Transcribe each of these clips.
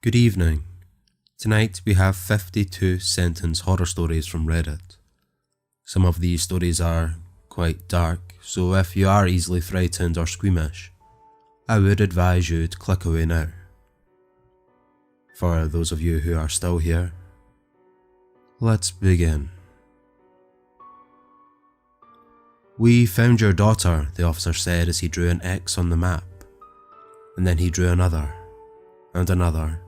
Good evening. Tonight we have 52 sentence horror stories from Reddit. Some of these stories are quite dark, so if you are easily frightened or squeamish, I would advise you to click away now. For those of you who are still here, let's begin. We found your daughter, the officer said as he drew an X on the map, and then he drew another, and another,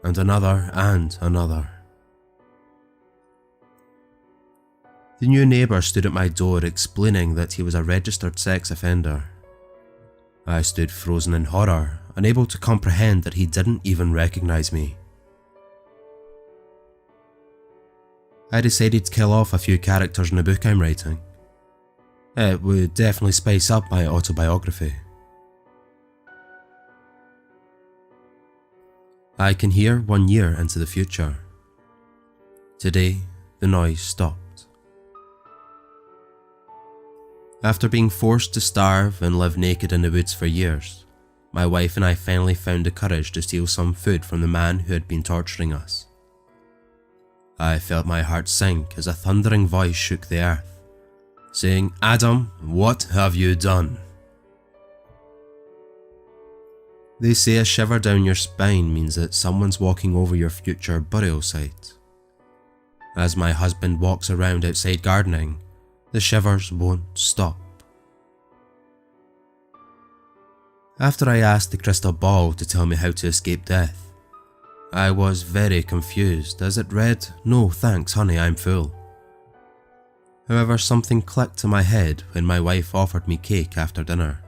and another, and another. The new neighbour stood at my door explaining that he was a registered sex offender. I stood frozen in horror, unable to comprehend that he didn't even recognise me. I decided to kill off a few characters in the book I'm writing. It would definitely spice up my autobiography. I can hear 1 year into the future. Today, the noise stopped. After being forced to starve and live naked in the woods for years, my wife and I finally found the courage to steal some food from the man who had been torturing us. I felt my heart sink as a thundering voice shook the earth, saying, "Adam, what have you done?" They say a shiver down your spine means that someone's walking over your future burial site. As my husband walks around outside gardening, the shivers won't stop. After I asked the crystal ball to tell me how to escape death, I was very confused as it read, "No thanks honey, I'm full." However, something clicked in my head when my wife offered me cake after dinner.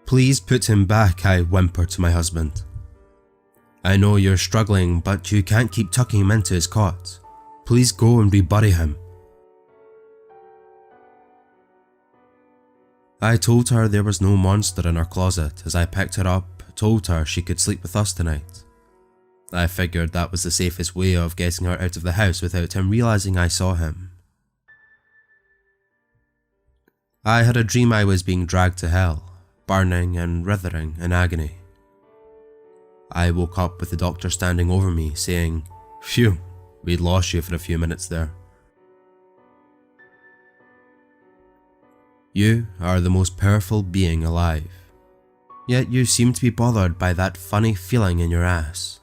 "Please put him back," I whimpered to my husband. "I know you're struggling, but you can't keep tucking him into his cot. Please go and rebury him." I told her there was no monster in our closet as I picked her up, told her she could sleep with us tonight. I figured that was the safest way of getting her out of the house without him realising I saw him. I had a dream I was being dragged to hell, burning and writhing in agony. I woke up with the doctor standing over me saying, "Phew, we'd lost you for a few minutes there." You are the most powerful being alive, yet you seem to be bothered by that funny feeling in your ass.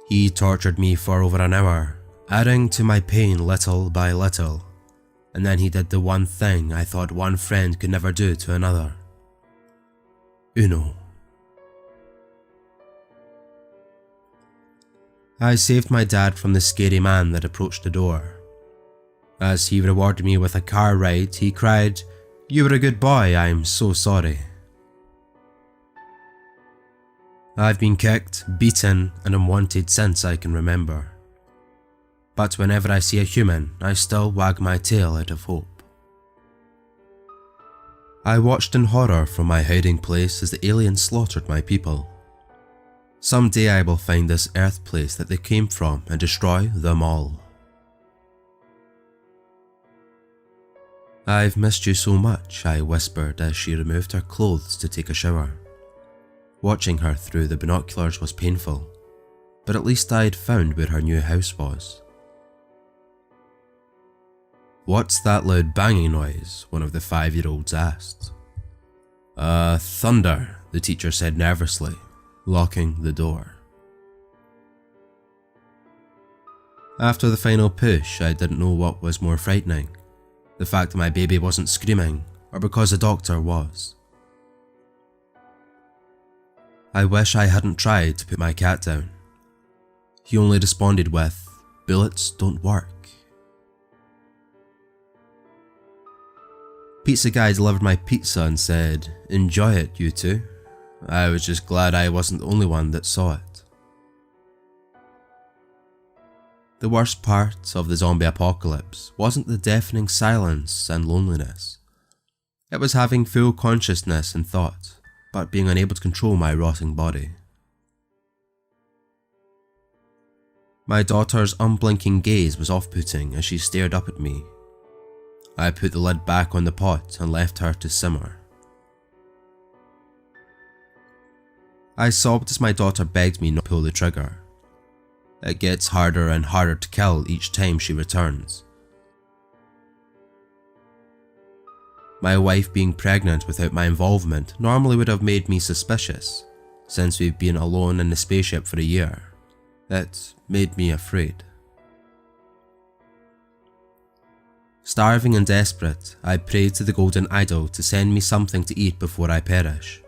He tortured me for over an hour, adding to my pain little by little, and then he did the one thing I thought one friend could never do to another. Uno. I saved my dad from the scary man that approached the door. As he rewarded me with a car ride, he cried, "You were a good boy, I'm so sorry." I've been kicked, beaten, and unwanted since I can remember. But whenever I see a human, I still wag my tail out of hope. I watched in horror from my hiding place as the aliens slaughtered my people. Someday I will find this earth place that they came from and destroy them all. "I've missed you so much," I whispered as she removed her clothes to take a shower. Watching her through the binoculars was painful, but at least I'd found where her new house was. "What's that loud banging noise?" one of the 5-year-olds asked. Thunder," the teacher said nervously, locking the door. After the final push, I didn't know what was more frightening, the fact that my baby wasn't screaming, or because the doctor was. I wish I hadn't tried to put my cat down. He only responded with, "Bullets don't work." Pizza guy delivered my pizza and said, "Enjoy it, you two." I was just glad I wasn't the only one that saw it. The worst part of the zombie apocalypse wasn't the deafening silence and loneliness. It was having full consciousness and thought, but being unable to control my rotting body. My daughter's unblinking gaze was off-putting as she stared up at me. I put the lid back on the pot and left her to simmer. I sobbed as my daughter begged me not to pull the trigger. It gets harder and harder to kill each time she returns. My wife being pregnant without my involvement normally would have made me suspicious, since we've been alone in the spaceship for a year. It made me afraid. Starving and desperate, I prayed to the golden idol to send me something to eat before I perish.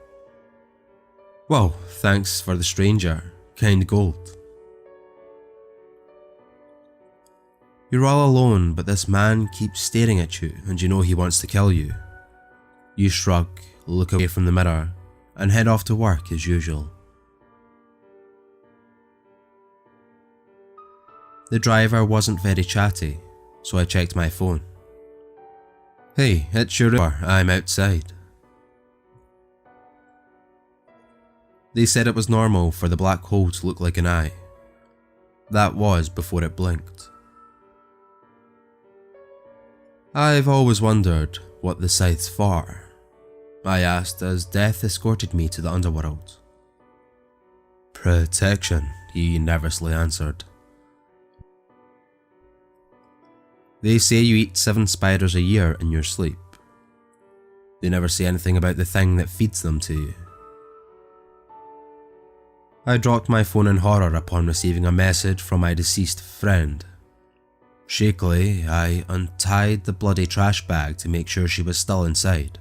Whoa, thanks for the stranger, kind gold. You're all alone, but this man keeps staring at you and you know he wants to kill you. You shrug, look away from the mirror, and head off to work as usual. The driver wasn't very chatty, so I checked my phone. Hey, it's your Uber, I'm outside. They said it was normal for the black hole to look like an eye. That was before it blinked. I've always wondered what the scythe's for, I asked as death escorted me to the underworld. Protection, he nervously answered. They say you eat 7 spiders a year in your sleep. They never say anything about the thing that feeds them to you. I dropped my phone in horror upon receiving a message from my deceased friend. Shakily, I untied the bloody trash bag to make sure she was still inside.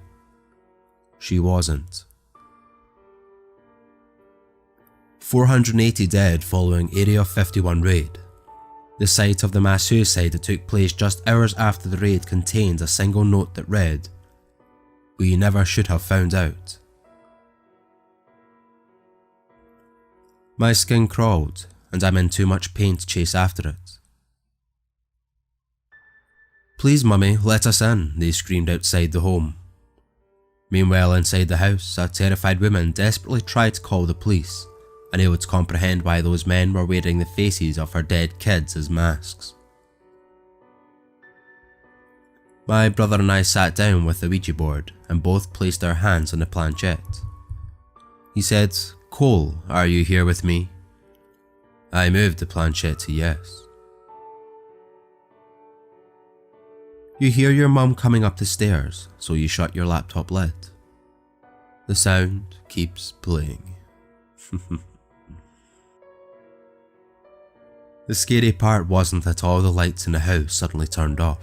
She wasn't. 480 dead following Area 51 raid. The site of the mass suicide that took place just hours after the raid contained a single note that read, "We never should have found out." My skin crawled, and I'm in too much pain to chase after it. "Please, mummy, let us in," they screamed outside the home. Meanwhile, inside the house, a terrified woman desperately tried to call the police, unable to comprehend why those men were wearing the faces of her dead kids as masks. My brother and I sat down with the Ouija board and both placed our hands on the planchette. He said, "Cole, are you here with me?" I moved the planchette to yes. You hear your mum coming up the stairs, so you shut your laptop lid. The sound keeps playing. The scary part wasn't that all the lights in the house suddenly turned off.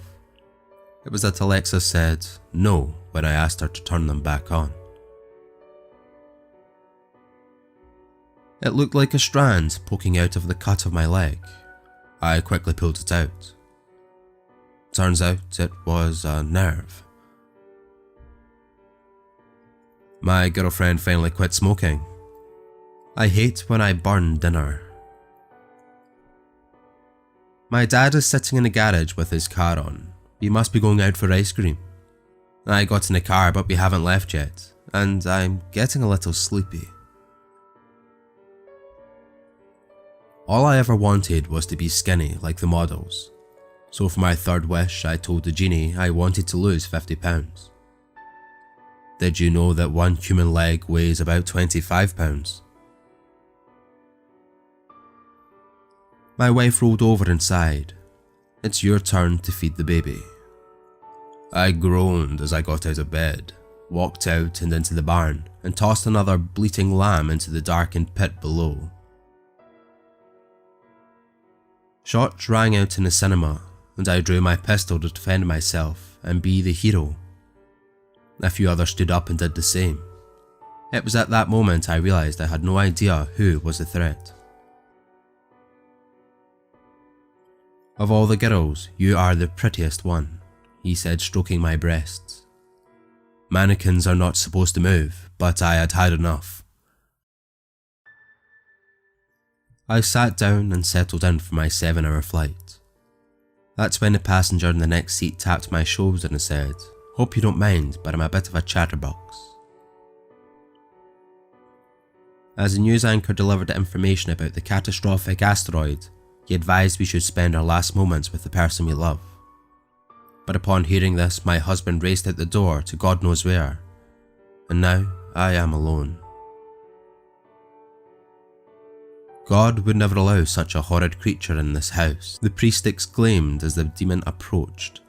It was that Alexa said no when I asked her to turn them back on. It looked like a strand poking out of the cut of my leg. I quickly pulled it out. Turns out it was a nerve. My girlfriend finally quit smoking. I hate when I burn dinner. My dad is sitting in the garage with his car on. He must be going out for ice cream. I got in the car but we haven't left yet, and I'm getting a little sleepy. All I ever wanted was to be skinny like the models. So for my third wish, I told the genie I wanted to lose 50 pounds. Did you know that one human leg weighs about 25 pounds? My wife rolled over and sighed. It's your turn to feed the baby. I groaned as I got out of bed, walked out and into the barn, and tossed another bleating lamb into the darkened pit below. Shots rang out in the cinema, and I drew my pistol to defend myself and be the hero. A few others stood up and did the same. It was at that moment I realised I had no idea who was the threat. Of all the girls, you are the prettiest one, he said, stroking my breasts. Mannequins are not supposed to move, but I had had enough. I sat down and settled in for my 7-hour flight. That's when the passenger in the next seat tapped my shoulder and said, "Hope you don't mind, but I'm a bit of a chatterbox." As the news anchor delivered the information about the catastrophic asteroid, he advised we should spend our last moments with the person we love. But upon hearing this, my husband raced out the door to God knows where, and now I am alone. God would never allow such a horrid creature in this house, the priest exclaimed as the demon approached.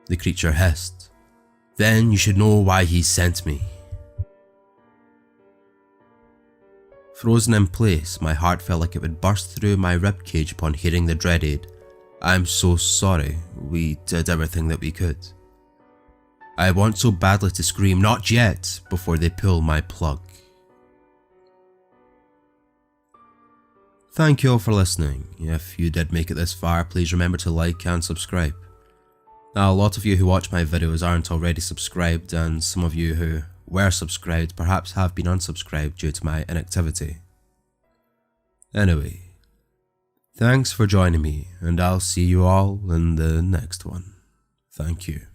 The creature hissed, "Then you should know why he sent me." Frozen in place, my heart felt like it would burst through my ribcage upon hearing the dreaded, "I'm so sorry, we did everything that we could." I want so badly to scream, "Not yet," before they pull my plug. Thank you all for listening. If you did make it this far, please remember to like and subscribe. Now, a lot of you who watch my videos aren't already subscribed, and some of you who were subscribed perhaps have been unsubscribed due to my inactivity. Anyway, thanks for joining me, and I'll see you all in the next one. Thank you.